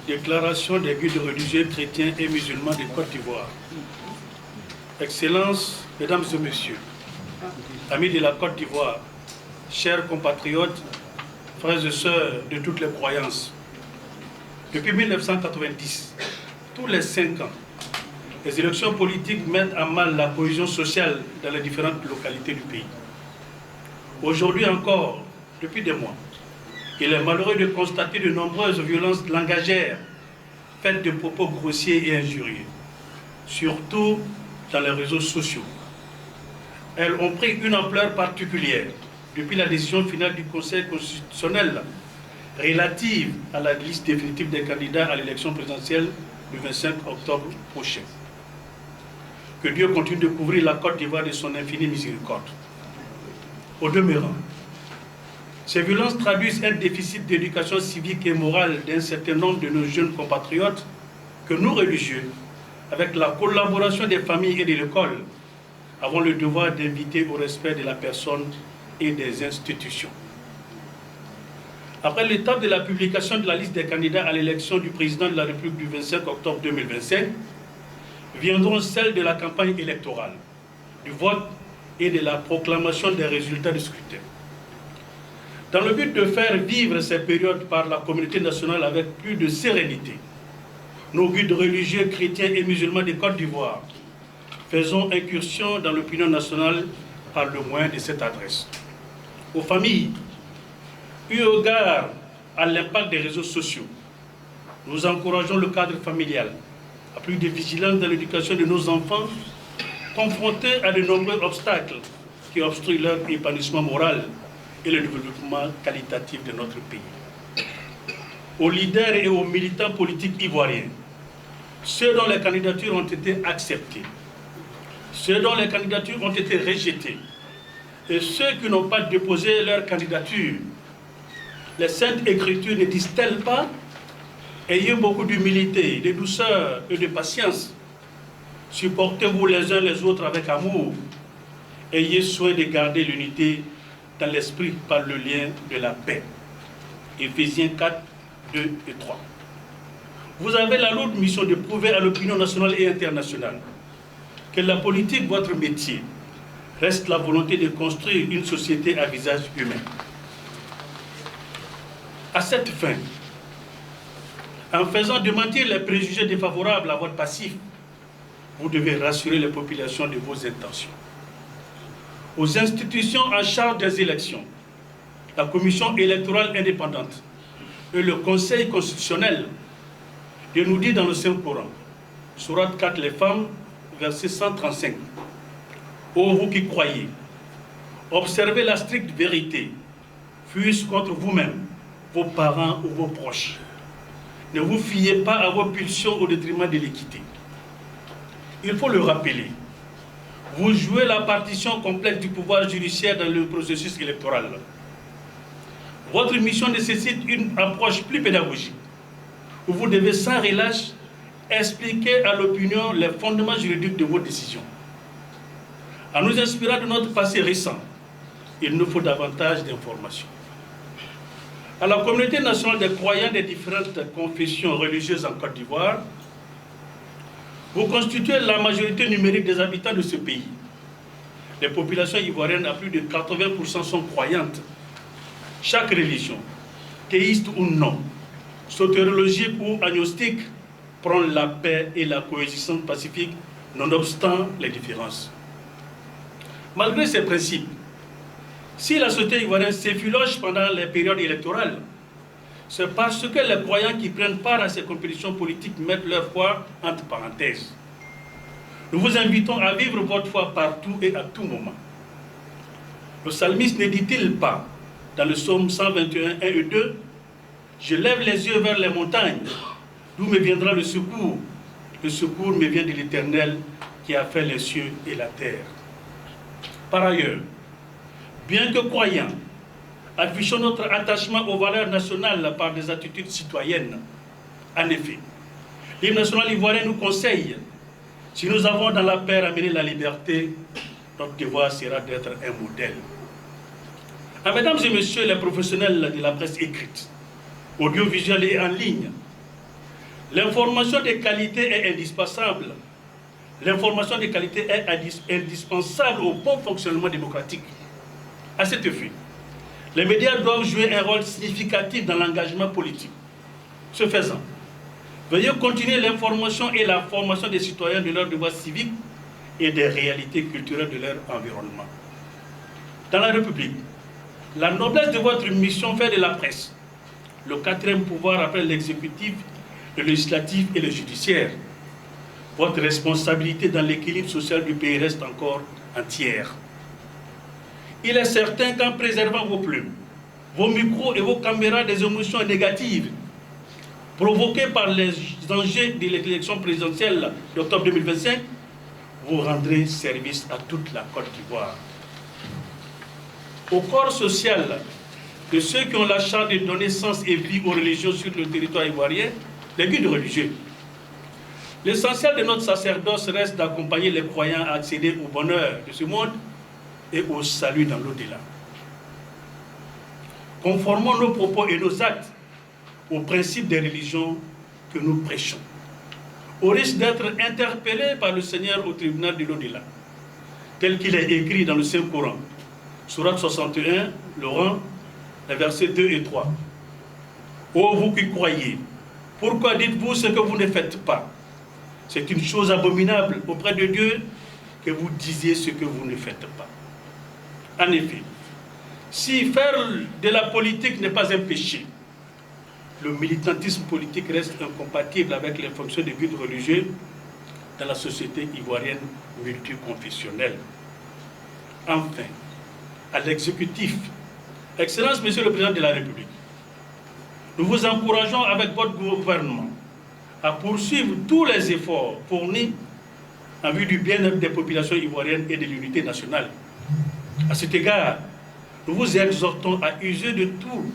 Déclaration des guides religieux chrétiens et musulmans de Côte d'Ivoire. Excellences, Mesdames et Messieurs, amis de la Côte d'Ivoire, chers compatriotes, frères et sœurs de toutes les croyances, depuis 1990, tous les 5 ans, les élections politiques mettent à mal la cohésion sociale dans les différentes localités du pays. Aujourd'hui encore, depuis des mois, il est malheureux de constater de nombreuses violences langagières faites de propos grossiers et injurieux, surtout dans les réseaux sociaux. Elles ont pris une ampleur particulière depuis la décision finale du Conseil constitutionnel relative à la liste définitive des candidats à l'élection présidentielle du 25 octobre prochain. Que Dieu continue de couvrir la Côte d'Ivoire de son infinie miséricorde. Au demeurant, ces violences traduisent un déficit d'éducation civique et morale d'un certain nombre de nos jeunes compatriotes que nous, religieux, avec la collaboration des familles et de l'école, avons le devoir d'inviter au respect de la personne et des institutions. Après l'étape de la publication de la liste des candidats à l'élection du président de la République du 25 octobre 2025, viendront celles de la campagne électorale, du vote et de la proclamation des résultats du scrutin. Dans le but de faire vivre ces périodes par la communauté nationale avec plus de sérénité, nos guides religieux, chrétiens et musulmans de Côte d'Ivoire faisons incursion dans l'opinion nationale par le moyen de cette adresse. Aux familles, eu égard à l'impact des réseaux sociaux, nous encourageons le cadre familial à plus de vigilance dans l'éducation de nos enfants, confrontés à de nombreux obstacles qui obstruent leur épanouissement moral et le développement qualitatif de notre pays. Aux leaders et aux militants politiques ivoiriens, ceux dont les candidatures ont été acceptées, ceux dont les candidatures ont été rejetées, et ceux qui n'ont pas déposé leur candidature, les Saintes Écritures ne disent-elles pas: ayez beaucoup d'humilité, de douceur et de patience, supportez-vous les uns les autres avec amour, ayez soin de garder l'unité dans l'esprit par le lien de la paix. Éphésiens 4, 2 et 3. Vous avez la lourde mission de prouver à l'opinion nationale et internationale que la politique, votre métier, reste la volonté de construire une société à visage humain. À cette fin, en faisant démentir les préjugés défavorables à votre passif, vous devez rassurer les populations de vos intentions. Aux institutions en charge des élections, la Commission électorale indépendante et le Conseil constitutionnel, de nous dire dans le Saint-Coran, Sourate 4, les femmes, verset 135, « Ô vous qui croyez, observez la stricte vérité, fût-ce contre vous-même, vos parents ou vos proches. Ne vous fiez pas à vos pulsions au détriment de l'équité. » Il faut le rappeler, vous jouez la partition complexe du pouvoir judiciaire dans le processus électoral. Votre mission nécessite une approche plus pédagogique, où vous devez sans relâche expliquer à l'opinion les fondements juridiques de vos décisions. En nous inspirant de notre passé récent, il nous faut davantage d'informations. À la communauté nationale des croyants des différentes confessions religieuses en Côte d'Ivoire, vous constituez la majorité numérique des habitants de ce pays. Les populations ivoiriennes, à plus de 80%, sont croyantes. Chaque religion, théiste ou non, sotériologique ou agnostique, prône la paix et la coexistence pacifique, nonobstant les différences. Malgré ces principes, si la société ivoirienne s'effiloche pendant les périodes électorales, c'est parce que les croyants qui prennent part à ces compétitions politiques mettent leur foi entre parenthèses. Nous vous invitons à vivre votre foi partout et à tout moment. Le psalmiste ne dit-il pas, dans le psaume 121, 1 et 2, « Je lève les yeux vers les montagnes, d'où me viendra le secours. Le secours me vient de l'Éternel qui a fait les cieux et la terre. » Par ailleurs, Bien que croyants, affichons notre attachement aux valeurs nationales par des attitudes citoyennes. En effet, l'hymne national ivoirien nous conseille, si nous avons dans la paix ramené la liberté, notre devoir sera d'être un modèle. Mesdames et messieurs les professionnels de la presse écrite, audiovisuelle et en ligne, l'information de qualité est indispensable. L'information de qualité est indispensable au bon fonctionnement démocratique. À cet effet, les médias doivent jouer un rôle significatif dans l'engagement politique. Ce faisant, veuillez continuer l'information et la formation des citoyens de leurs devoirs civiques et des réalités culturelles de leur environnement. Dans la République, la noblesse de votre mission fait de la presse le quatrième pouvoir après l'exécutif, le législatif et le judiciaire. Votre responsabilité dans l'équilibre social du pays reste encore entière. Il est certain qu'en préservant vos plumes, vos micros et vos caméras des émotions négatives provoquées par les enjeux de l'élection présidentielle d'octobre 2025, vous rendrez service à toute la Côte d'Ivoire. Au corps social de ceux qui ont la charge de donner sens et vie aux religions sur le territoire ivoirien, les guides religieux. L'essentiel de notre sacerdoce reste d'accompagner les croyants à accéder au bonheur de ce monde et au salut dans l'au-delà. Conformons nos propos et nos actes aux principes des religions que nous prêchons, au risque d'être interpellés par le Seigneur au tribunal de l'au-delà, tel qu'il est écrit dans le Saint-Coran, Sourate 61, Laurent, les versets 2 et 3. Ô vous qui croyez, pourquoi dites-vous ce que vous ne faites pas? C'est une chose abominable auprès de Dieu que vous disiez ce que vous ne faites pas. En effet, si faire de la politique n'est pas un péché, le militantisme politique reste incompatible avec les fonctions de guide religieux dans la société ivoirienne multiconfessionnelle. Enfin, à l'exécutif, Excellence, Monsieur le Président de la République, nous vous encourageons avec votre gouvernement à poursuivre tous les efforts fournis en vue du bien-être des populations ivoiriennes et de l'unité nationale. À cet égard, nous vous exhortons à user de tout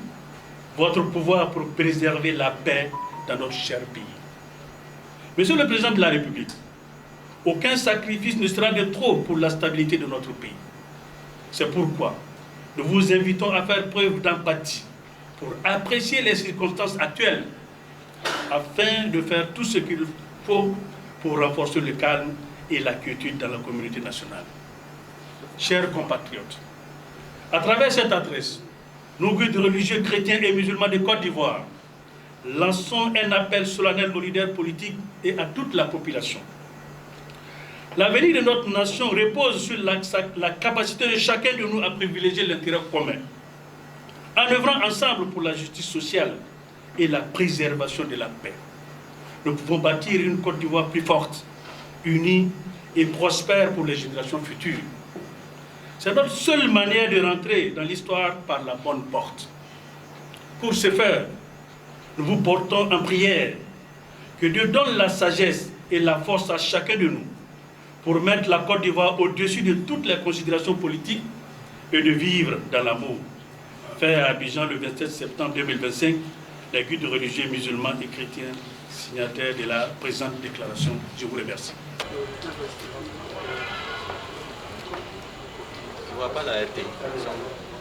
votre pouvoir pour préserver la paix dans notre cher pays. Monsieur le Président de la République, aucun sacrifice ne sera de trop pour la stabilité de notre pays. C'est pourquoi nous vous invitons à faire preuve d'empathie pour apprécier les circonstances actuelles afin de faire tout ce qu'il faut pour renforcer le calme et la quiétude dans la communauté nationale. Chers compatriotes, à travers cette adresse, nos guides religieux chrétiens et musulmans de Côte d'Ivoire lançons un appel solennel aux leaders politiques et à toute la population. L'avenir de notre nation repose sur la capacité de chacun de nous à privilégier l'intérêt commun, en œuvrant ensemble pour la justice sociale et la préservation de la paix. Nous pouvons bâtir une Côte d'Ivoire plus forte, unie et prospère pour les générations futures. C'est notre seule manière de rentrer dans l'histoire par la bonne porte. Pour ce faire, nous vous portons en prière que Dieu donne la sagesse et la force à chacun de nous pour mettre la Côte d'Ivoire au-dessus de toutes les considérations politiques et de vivre dans l'amour. Fait à Abidjan le 27 septembre 2025, les guides religieux musulmans et chrétiens signataires de la présente déclaration. Je vous remercie. Je ne vois pas la RT.